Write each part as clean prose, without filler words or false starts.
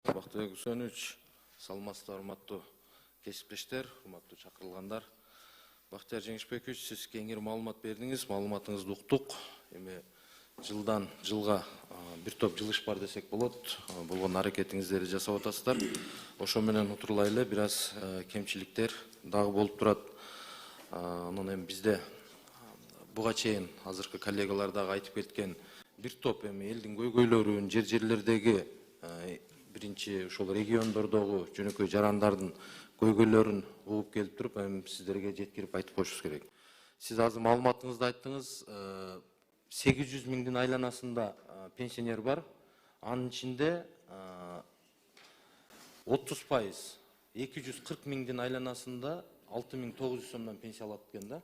Бактыбек Үсенович, саламатсыздар, урматтуу кесиптештер, урматтуу чакырылгандар. Бактияр Жеңишбекович, сиз кеңири маалымат бердиңиз, маалыматыңызды уктук. Эми жылдан жылга бир топ жылыш бар десек болот. Болгон аракетиңиздерди жасап атасыздар. Ошо менен утурлай эле бир аз кемчиликтер дагы болуп турат. Анан эми бизде буга чейин азыркы коллегалар дагы айтып кеткен бир топ эми элдин көйгөйлөрүн, жерлердеги биринчи ошол региондордогу жөнөкөй жарандардын көйгөйлөрүн угуп келип туруп, эми сиздерге жеткирип айтып коюшубуз керек. Сиз азыр маалыматыңызда айттыңыз, 800 миңдин айланасында пенсионер бар. Анын ичинде 30%, 240 миңдин айланасында 6900 сомдон пенсия алат экен да.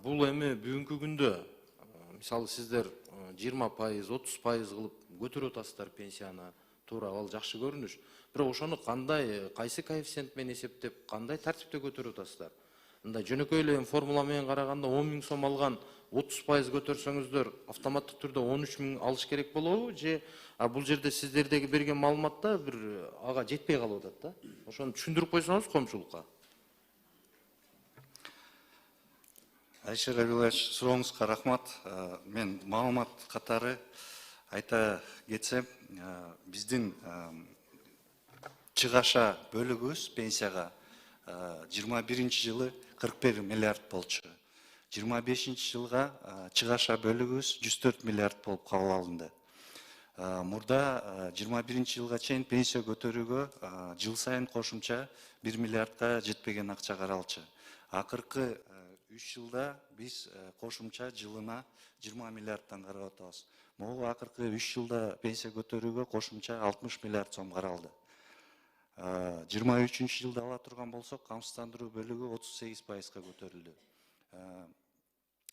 Бул эми бүгүнкү күндө мисалы сиздер 20%, 30% кылып көтөрүп атасыздар пенсияны. Туура, ал жакшы көрүнүш. Бирок ошону кандай, кайсы коэффициент менен эсептеп, кандай тартипте көтөрүп атасыздар? Мындай жөнөкөй эле формула менен караганда 10 миң сом алган 30% көтөрсөңүздөр автоматтык түрдө 13 миң алыш керек болобу? Же бул жерде сиздердеги берген маалыматта бир ага жетпей калып атат да? Ошону түшүндүрүп койсоңуз коомчулукка. Айшер Абилович, сурооңузга рахмат. Мен маалымат катары айта кетсем, биздин чыгаша бөлүгүбүз пенсияга 21 жылы 41 миллиард болчу. 25 жылга чыгаша бөлүгүбүз 104 миллиард болуп кабыл алынды. Мурда 21 жылга чейин пенсия көтөрүүгө жыл сайын кошумча 1 миллиардка жетпеген акча каралчу. Акыркы 3 жылда биз кошумча жылына 20 миллиардтан карап атабыз. Могу акыркы 3 жылда пенсия көтөрүүгө кошумча 60 миллиард сом каралды. 23 жылда ала турган болсок, камсыздандыруу бөлүгү 38%га көтөрүлдү.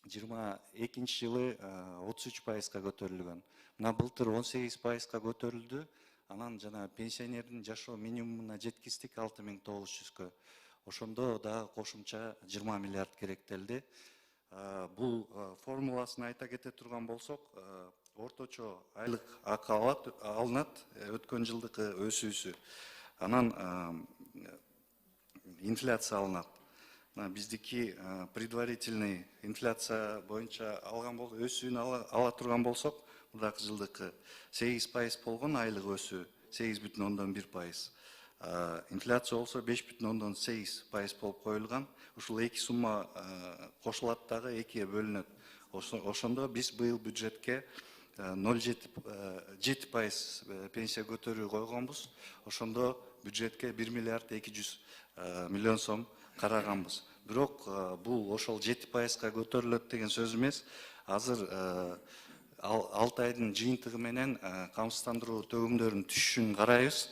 22 жылы 33%га көтөрүлгөн. Мына былтыр 18%га көтөрүлдү. Анан жана пенсионердин жашоо минимумуна жеткиздик 6900-кө. Ошондо дагы кошумча 20 миллиард керектелди. Бул формуласын айта кете турган болсок, орточо айлык акы алынат, өткөн жылдыкы өсүүсү. Анан инфляция алынат. Биздики предварительный инфляция боюнча алган өсүүнү ала турган болсок, мурдакы жылдыкы 8% болгон айлык өсүү 8,1%. Инфляция болсо 5,8% болуп коюлган. Ушул эки сумма кошулат дагы экиге бөлүнөт. Ошондо биз быйыл бюджетке 0,7% пенсия көтөрүү койгонбуз. Ошондо бюджетке 1 миллиард 200 миллион сом караганбыз. Бирок бул ошол 7%га көтөрүлөт деген сөз эмес. Азыр 6 айдын жыйынтыгы менен камсыздандыруу төгүмдөрүнүн түшүшүн карайбыз.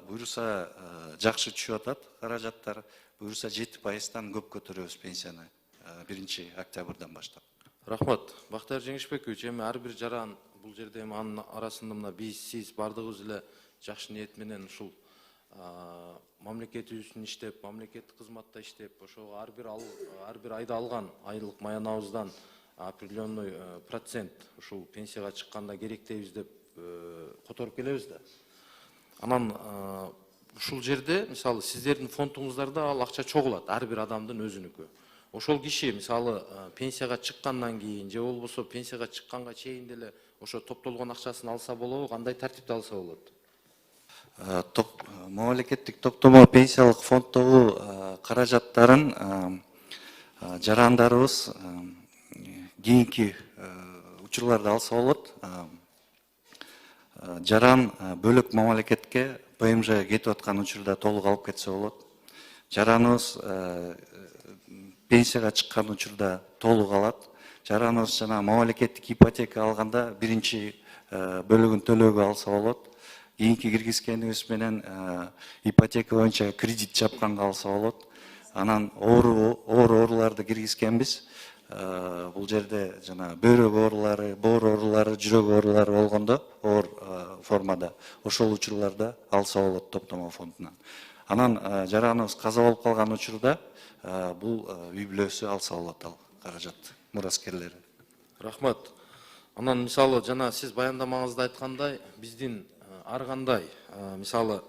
Буюрса жакшы түшүп атат каражаттар. Буюрса 7%-тан көп көтөрөбүз пенсияны 1 октябрдан баштап. Рахмат. Бактияр Жеңишбекович, эми ар бир жаран бул жерде эми анын арасында мына биз, сиз бардыгыбыз эле жакшы ниет менен ушул мамлекетибиз үчүн иштеп, мамлекеттик кызматта иштеп, ошого ар бир айда алган айлык маянабыздан определенный процент ушул пенсияга чыкканда керектейбиз деп которуп келебиз да. Анан ушул жерде мисалы сиздердин фондуңуздарда ал акча чогулат, ар бир адамдын өзүнүкү. Ошол киши мисалы пенсияга чыккандан кийин же болбосо пенсияга чыкканга чейин деле ошо топтолгон акчасын алса болобу, кандай тартипте алса болот? Мамлекеттик топтомо пенсиялык фонддогу каражаттарын жарандарыбыз кийинки учурларда алса болот. Жаран бөлөк мамлекетке ПМЖ кетип аткан учурда толук алып кетсе болот. Жараныбыз пенсияга чыккан учурда толук алат. Жараныбыз жана мамлекеттик ипотека алганда биринчи бөлүгүн төлөөгө алса болот. Кийинки киргизкенибиз менен ипотека боюнча кредит жапканга алса болот. Анан ооруларды киргизкенбиз. Бул жерде жана бөйрөк оорулары, боор оорулары, жүрөк оорулары болгондо оор формада ошол учурларда алса болот топтомо фондунан. Анан жараныбыз каза болуп калган учурда бул үй бүлөсү алса болот ал каражатты, мураскерлери. Рахмат. Анан мисалы жана сиз баяндамаңызда айткандай, биздин ар кандай мисалы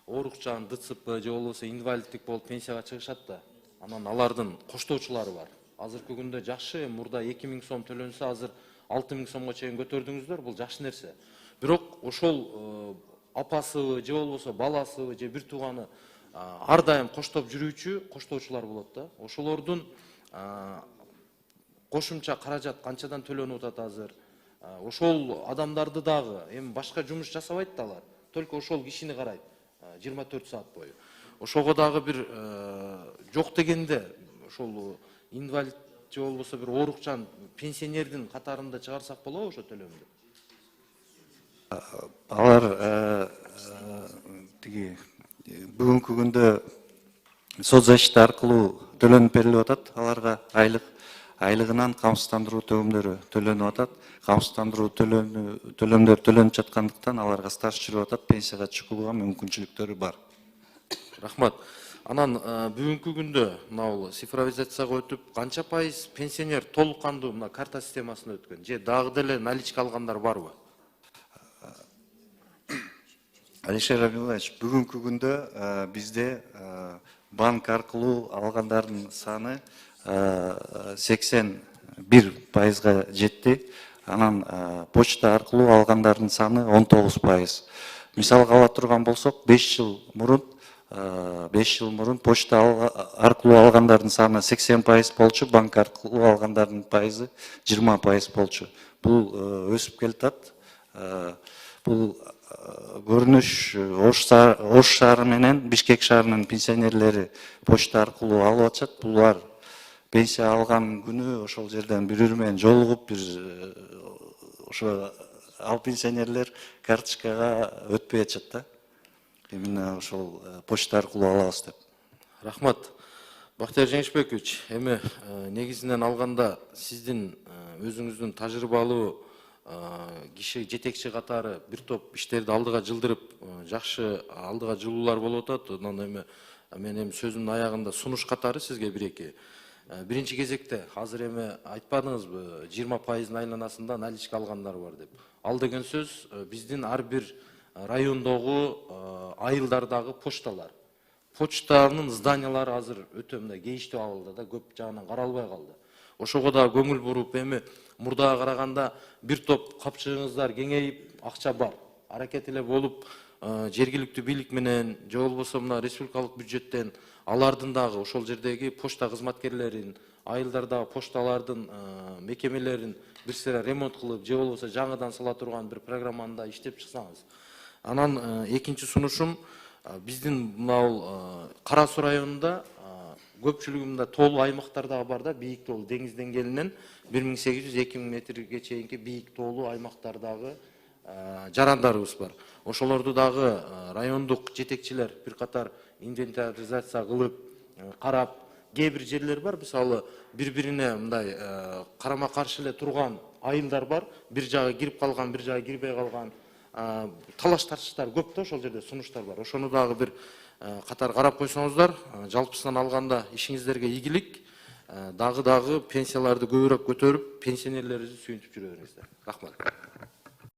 оорукчан, ДЦП же болбосо инвалидтик болуп пенсияга чыгышат да, анан алардын коштоочулары бар. Азыркы күндө жакшы, мурда 2000 сом төлөнсө, азыр 6000 сомго чейин көтөрдүңүздөр, бул жакшы нерсе. Бирок ошол апасыбы же болбосо баласыбы же бир тууганы ар дайым коштоп жүрүүчү коштоочулар болот да. Ошолордун кошумча каражат канчадан төлөнүп атат азыр? Ошол адамдарды дагы эми башка жумуш жасабайт да алар. Только ошол кишини карайт 24 саат бою. Ошого дагы бир жок дегенде ошол инвалид же болбосо бир оорукчан пенсионердин катарында чыгарсак болобу ошо төлөмдү? Алар тиги бүгүнкү күндө соцзащита аркылуу төлөнүп берилип атат. Аларга айлыгынан камсыздандыруу төлөмдөрү төлөнүп атат. Камсыздандыруу төлөмдөр төлөнүп жаткандыктан аларга стаж жүрүп атат, пенсияга чыгууга мүмкүнчүлүктөрү бар. Рахмат. Анан бүгүнкү күндө мына цифровизацияга өтүп, канча пайыз пенсионер толук кандуу мына карта системасына өткөн? Же дагы деле наличка алгандар барбы? Алишер Абдуллаевич, бүгүнкү күндө бизде банк аркылуу алгандардын саны 81%га жетти. Анан почта аркылуу алгандардын саны 19%. Мисалга ала турган болсок, 5 жыл мурун почта аркылуу алгандардын саны 80% болчу, банк аркылуу алгандардын пайызы 20% болчу. Бул өсүп келатат. Бул көрүнүш Ош шаары менен Бишкек шаарынын пенсионерлери почта аркылуу алып атышат. Булар пенсия алган күнү ошол жерден бири менен жолугуп, ошо ал пенсионерлер карточкага өтпөй атышат да. Именно ошол почта аркылуу алабыз деп. Рахмат. Бактияр Жеңишбекович, эми негизинен алганда сиздин өзүңүздүн тажрыйбалуу киши жетекчи катары бир топ иштерди алдыга жылдырып, жакшы алдыга жылуулар болуп атат. Анан мен сөзүмдүн аягында сунуш катары сизге бир-эки. Биринчи кезекте азыр айтпадыңызбы, 20% айланасында наличка алгандар бар деп. Ал деген сөз биздин ар бир райондогу айылдардагы почталар. Почтанын зданиялары азыр өтө мындай кейиштүү абалда да, көп жагынан каралбай калды. Ошого да көңүл буруп, эми мурдага караганда бир топ капчыгыңыздар кеңейип, акча бар. Аракет эле болуп, жергиликтүү бийлик менен же болбосо мына республикалык бюджеттен алардын дагы ошол жердеги почта кызматкерлерин, айылдардагы пошталардын мекемелерин бир сыйра ремонт кылып, же болбосо жаңыдан сала турган бир программаны да иштеп чыксаңыз. Анан экинчи сунушум, биздин мына Кара Суу районунда көпчүлүгү мында тоолуу аймактар дагы бар да, бийик тоолуу деңиз деңгээлинен 1800-2000 метрге чейинки бийик тоолуу аймактардагы жарандарыбыз бар. Ошолорду дагы райондук жетекчилер бир катар инвентаризация кылып, карап, кээ бир жерлер бар, мисалы бири-бирине мындай карама каршы эле турган айылдар бар, бир жагы кирип калган, бир жагы кирбей калган, талаш тартыштар көп да, ошол жерде сунуштар бар. Ошону дагы бир катар карап койсоңуздар, жалпысынан алганда ишиңиздерге ийгилик, дагы пенсияларды көбүрөөк көтөрүп, пенсионерлерибизди сүйүнтүп жүрө бериңиздер. Рахмат.